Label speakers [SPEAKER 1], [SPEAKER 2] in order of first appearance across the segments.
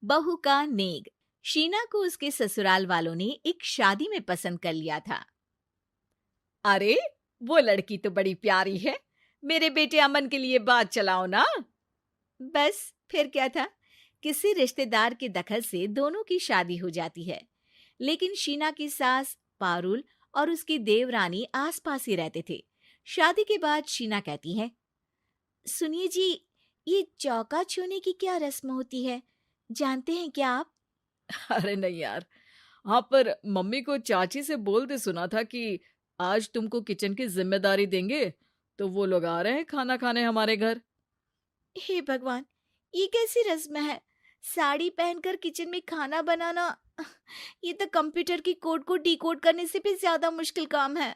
[SPEAKER 1] बहू का नेग। शीना को उसके ससुराल वालों ने एक शादी में पसंद कर लिया था।
[SPEAKER 2] अरे, वो लड़की तो बड़ी प्यारी है। मेरे बेटे अमन के लिए बात चलाओ ना।
[SPEAKER 1] बस फिर क्या था, किसी रिश्तेदार के दखल से दोनों की शादी हो जाती है। लेकिन शीना की सास पारुल और उसकी देवरानी आसपास ही रहते थे। शादी के बाद शीना कहती है, सुनिए जी, ये चौका छूने की क्या रस्म होती है, जानते हैं क्या आप?
[SPEAKER 2] अरे नहीं यार। हाँ, पर मम्मी को चाची से बोलते सुना था कि आज तुमको किचन की जिम्मेदारी देंगे, तो वो लोग आ रहे हैं खाना खाने हमारे घर।
[SPEAKER 1] हे भगवान, ये कैसी रस्म है? साड़ी पहनकर किचन में खाना बनाना, ये तो कंप्यूटर की कोड को डिकोड करने से भी ज्यादा मुश्किल काम है।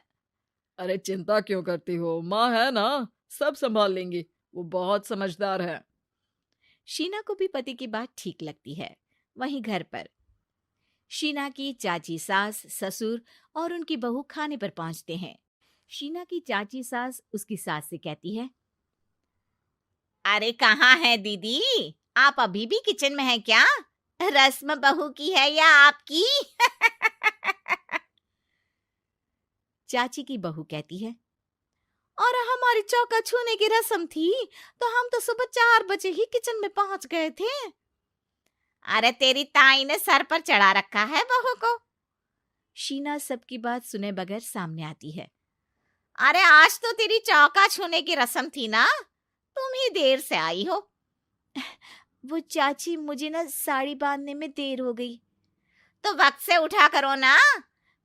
[SPEAKER 2] अरे चिंता क्यों करती हो, माँ है ना, सब संभाल लेंगी। वो बहुत समझदार है।
[SPEAKER 1] शीना को भी पति की बात ठीक लगती है। वहीं घर पर शीना की चाची सास, ससुर और उनकी बहू खाने पर पहुंचते हैं। शीना की चाची सास उसकी सास से कहती है, अरे कहाँ है दीदी, आप अभी भी किचन में हैं क्या? रस्म बहू की है या आपकी? चाची की बहू कहती है, और हमारी चौका छूने की रस्म थी तो हम तो सुबह 4 बजे ही किचन में पहुंच गए थे। अरे तेरी ताई ने सर पर चढ़ा रखा है बहू को। शीना सबकी बात सुने बगैर सामने आती है। अरे आज तो तेरी चौका छूने की रस्म थी ना, तुम ही देर से आई हो। वो चाची, मुझे ना साड़ी बांधने में देर हो गई। तो वक्त से उठा करो ना,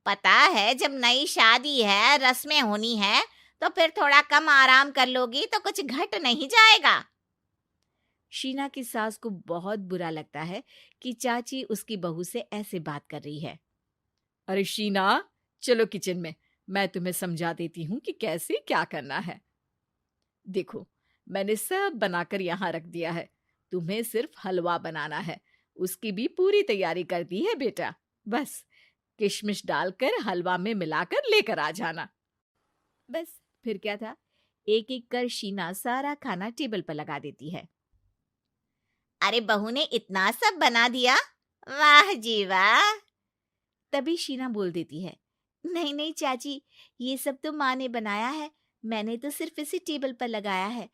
[SPEAKER 1] पता है जब नई शादी है, रस्में होनी है, तो फिर थोड़ा कम आराम कर लोगी तो कुछ घट नहीं जाएगा। शीना की सास को बहुत बुरा लगता है कि चाची उसकी बहू से ऐसे बात कर रही है।
[SPEAKER 2] अरे शीना, चलो किचन में, मैं तुम्हें समझा देती हूँ कि कैसे क्या करना है। देखो, मैंने सब बनाकर यहाँ रख दिया है। तुम्हें सिर्फ हलवा बनाना है। उसकी भी पूरी तैयारी कर दी है बेटा। बस किशमिश डालकर हलवा में मिलाकर लेकर आ जाना।
[SPEAKER 1] बस फिर क्या था, एक एक कर शीना सारा खाना टेबल पर लगा देती है। अरे बहू ने इतना सब बना दिया, वाह जी वाह। तभी शीना बोल देती है, नहीं नहीं चाची, ये सब तो माँ ने बनाया है, मैंने तो सिर्फ इसे टेबल पर लगाया है।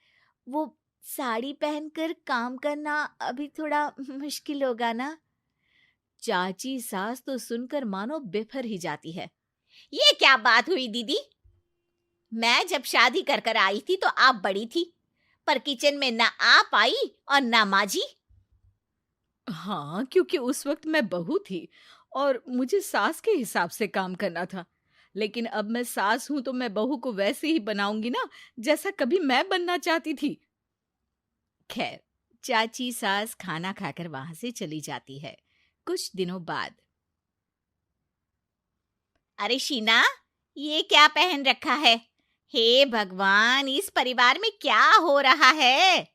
[SPEAKER 1] वो साड़ी पहनकर काम करना अभी थोड़ा मुश्किल होगा ना। चाची सास तो सुनकर मानो बिफर ही जाती है। ये क्या बात हुई दीदी, मैं जब शादी कर कर आई थी तो आप बड़ी थी, पर किचन में ना आप आई और ना माँ जी।
[SPEAKER 2] हाँ, क्योंकि उस वक्त मैं बहू थी और मुझे सास के हिसाब से काम करना था। लेकिन अब मैं सास हूं तो मैं बहू को वैसे ही बनाऊंगी ना, जैसा कभी मैं बनना चाहती थी।
[SPEAKER 1] खैर, चाची सास खाना खाकर वहां से चली जाती है। कुछ दिनों बाद, अरे शीना, ये क्या पहन रखा है? हे भगवान, इस परिवार में क्या हो रहा है?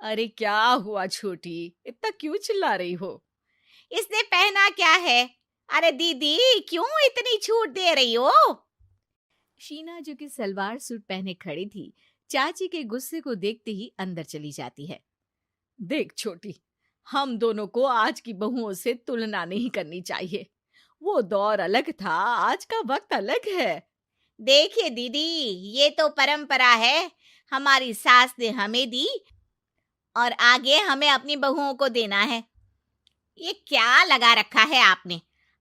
[SPEAKER 2] अरे क्या हुआ छोटी, इतना क्यों चिल्ला रही हो?
[SPEAKER 1] इसने पहना क्या है? अरे दीदी, क्यों इतनी छूट दे रही हो? शीना, जो कि सलवार सूट पहने खड़ी थी, चाची के गुस्से को देखते ही अंदर चली जाती है।
[SPEAKER 2] देख छोटी, हम दोनों को आज की बहुओं से तुलना नहीं करनी चाहिए। वो दौर अलग था, आज का वक्त अलग है।
[SPEAKER 1] देखिए दीदी, ये तो परंपरा है, हमारी सास ने हमें दी और आगे हमें अपनी बहुओं को देना है। ये क्या लगा रखा है आपने?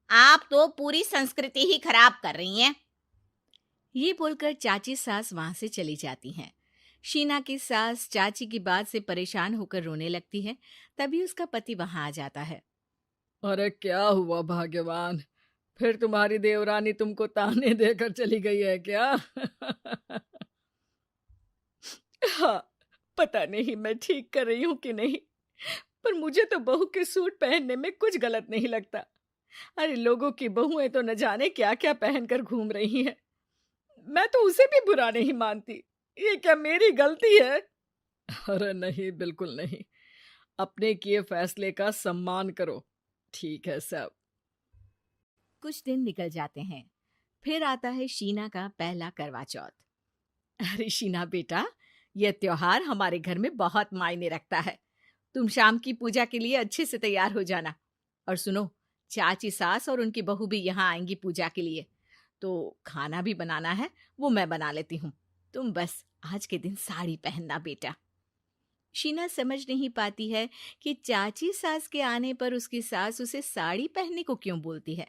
[SPEAKER 1] आप तो पूरी संस्कृति ही खराब कर रही हैं। ये बोलकर चाची सास वहां से चली जाती हैं। शीना की सास चाची की बात से परेशान होकर रोने लगती है। तभी उसका पति वहां आ जाता है।
[SPEAKER 2] अरे क्या हुआ भाग्यवान, फिर तुम्हारी देवरानी तुमको ताने देकर चली गई है क्या? हाँ, पता नहीं मैं ठीक कर रही हूँ कि नहीं, पर मुझे तो बहू के सूट पहनने में कुछ गलत नहीं लगता। अरे लोगों की बहुएं तो न जाने क्या क्या पहनकर घूम रही हैं। मैं तो उसे भी बुरा नहीं मानती। ये क्या मेरी गलती है? अरे नहीं, बिल्कुल नहीं। अपने किए फैसले का सम्मान करो। ठीक है सब।
[SPEAKER 1] कुछ दिन निकल जाते हैं। फिर आता है शीना का पहला करवा चौथ।
[SPEAKER 2] अरे शीना बेटा, यह त्योहार हमारे घर में बहुत मायने रखता है। तुम शाम की पूजा के लिए अच्छे से तैयार हो जाना। और सुनो, चाची सास और उनकी बहू भी यहाँ आएंगी पूजा के लिए, तो खाना भी बनाना है, वो मैं बना लेती हूँ। तुम बस आज के दिन साड़ी पहनना बेटा।
[SPEAKER 1] शीना समझ नहीं पाती है कि चाची सास के आने पर उसकी सास उसे साड़ी पहनने को क्यों बोलती है।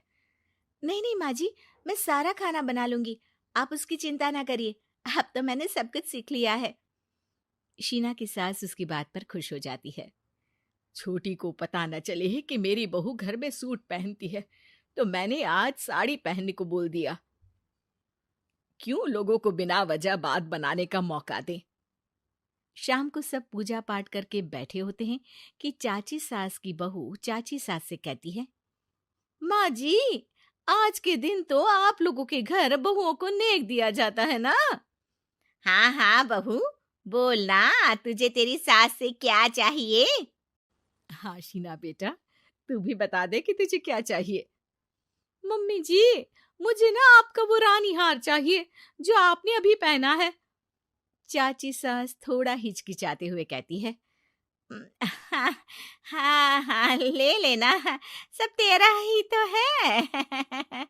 [SPEAKER 1] नहीं नहीं माँ जी, मैं सारा खाना बना लूंगी, आप उसकी चिंता ना करिए, अब तो मैंने सब कुछ सीख लिया है। शीना की सास उसकी बात पर खुश हो जाती है।
[SPEAKER 2] छोटी को पता न चले कि मेरी बहू घर में सूट पहनती है, तो मैंने आज साड़ी पहनने को बोल दिया। क्यों लोगों को बिना वजह बात बनाने का मौका दें।
[SPEAKER 1] शाम को सब पूजा पाठ करके बैठे होते हैं कि चाची सास की बहू चाची सास से कहती है, माँ जी, आज के दिन तो आप लोगों के घर बहुओं को नेक दिया जाता है ना। हाँ हाँ बहू, बोलना, तुझे तेरी सास से क्या चाहिए।
[SPEAKER 2] हाँ शीना बेटा, तू भी बता दे कि तुझे क्या चाहिए।
[SPEAKER 1] मम्मी जी, मुझे ना आपका वो रानी हार चाहिए जो आपने अभी पहना है। चाची सास थोड़ा हिचकिचाते हुए कहती है, हाँ हाँ हाँ, ले लेना, सब तेरा ही तो है।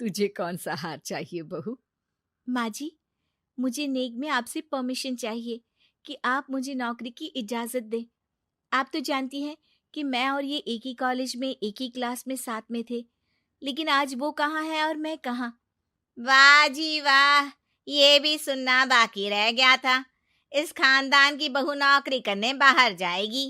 [SPEAKER 2] तुझे कौन सा हार चाहिए बहू?
[SPEAKER 1] माँ जी, मुझे नेक में आपसे परमिशन चाहिए कि आप मुझे नौकरी की इजाजत दें। आप तो जानती हैं कि मैं और ये एक ही कॉलेज में एक ही क्लास में साथ में थे, लेकिन आज वो कहाँ है और मैं कहाँ। वाह जी वाह, ये भी सुनना बाकी रह गया था, इस खानदान की बहू नौकरी करने बाहर जाएगी।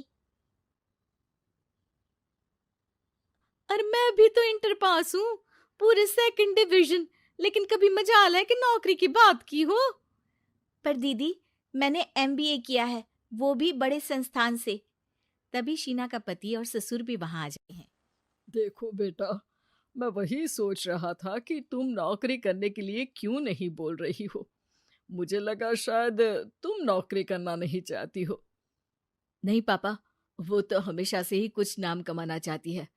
[SPEAKER 1] और मैं भी तो इंटर पास हूँ, पूरे सेकंड डिवीजन, लेकिन कभी मजाल है कि नौकरी की बात की हो। पर दीदी, मैंने एमबीए किया है, वो भी बड़े संस्थान से। तभी शीना का पति और ससुर भी वहां आ जाते हैं।
[SPEAKER 2] देखो बेटा, मैं वही सोच रहा था कि तुम नौकरी करने के लिए क्यों नहीं बोल रही हो। मुझे लगा शायद तुम नौकरी करना नहीं चाहती हो। नहीं पापा, वो तो हमेशा से ही कुछ नाम कमाना चाहती है।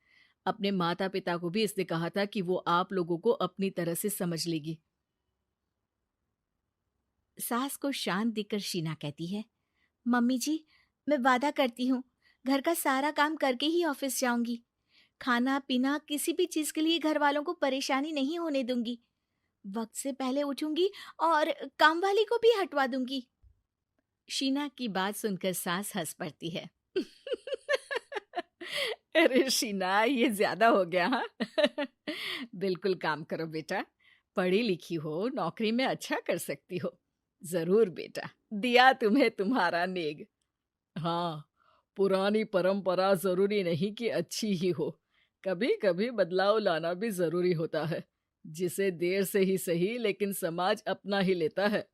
[SPEAKER 2] अपने माता पिता को भी इसने कहा था कि वो आप लोगों को अपनी तरह से समझ लेगी।
[SPEAKER 1] सास को शांत दिखकर शीना कहती है, मम्मी जी, मैं वादा करती हूँ, घर का सारा काम करके ही ऑफिस जाऊंगी। खाना पीना किसी भी चीज के लिए घर वालों को परेशानी नहीं होने दूंगी। वक्त से पहले उठूंगी और काम वाली को भी हटवा दूंगी। शीना की बात सुनकर सास हंस पड़ती है।
[SPEAKER 2] अरे शीना, ये ज्यादा हो गया हाँ। बिल्कुल काम करो बेटा, पढ़ी लिखी हो, नौकरी में अच्छा कर सकती हो। जरूर बेटा, दिया तुम्हें तुम्हारा नेग। हाँ, पुरानी परंपरा जरूरी नहीं कि अच्छी ही हो, कभी कभी बदलाव लाना भी जरूरी होता है, जिसे देर से ही सही लेकिन समाज अपना ही लेता है।